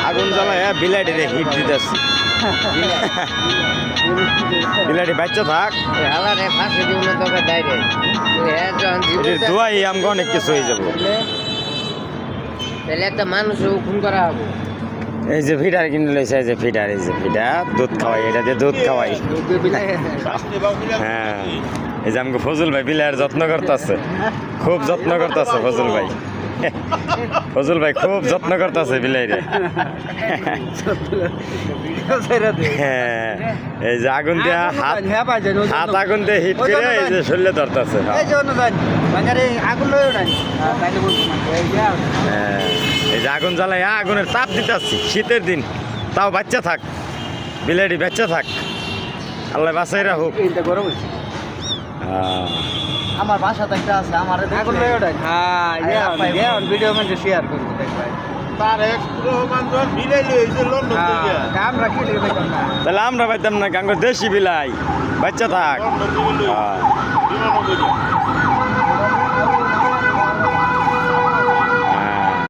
আগুন জ্বালায় বিলাইটি রে হিট দিতেছি বিলাইটি বাচ্চা থাক দোয়াই আমাকে অনেক কিছু হয়ে যাবো তাহলে একটা মানুষ খুন করা হবে এই যে ফিডার কিনে লইছে এই যে ফিডার এই যে ফিডার দুধ খাওয়াই এটা দিয়ে দুধ খাওয়াই হ্যাঁ এই যে আমাকে ফজল ভাই বিলাইয়ের যত্ন করতেছে খুব যত্ন করতেছে ফজল ভাই ফজল ভাই খুব যত্ন করতেছে বিলাইরে হ্যাঁ এই যে আগুন দিয়ে হাত আগুন দিয়ে হিট করে এই যে শরীরে ধরতেছে এই যে আগুন জ্বালাই আগুনের তাপ দিতেছি শীতের দিন তাও বাচ্চা থাক বিলাইটি বাচ্চা থাক আল্লাহ বাঁচাই রাখুক আমার বাসাতে একটা আছে আমার আগুন লয়ে ওঠেন হ্যাঁ ভিডিও মানে শেয়ার করব দেখবাই তার এক রহমান জন বিলাই লইছে লন্ডন থেকে আমরা কি লই পাইতাম না তাহলে আমরা পাইতাম না গাঙ্গ দেশি বিলাই বাচ্চা থাক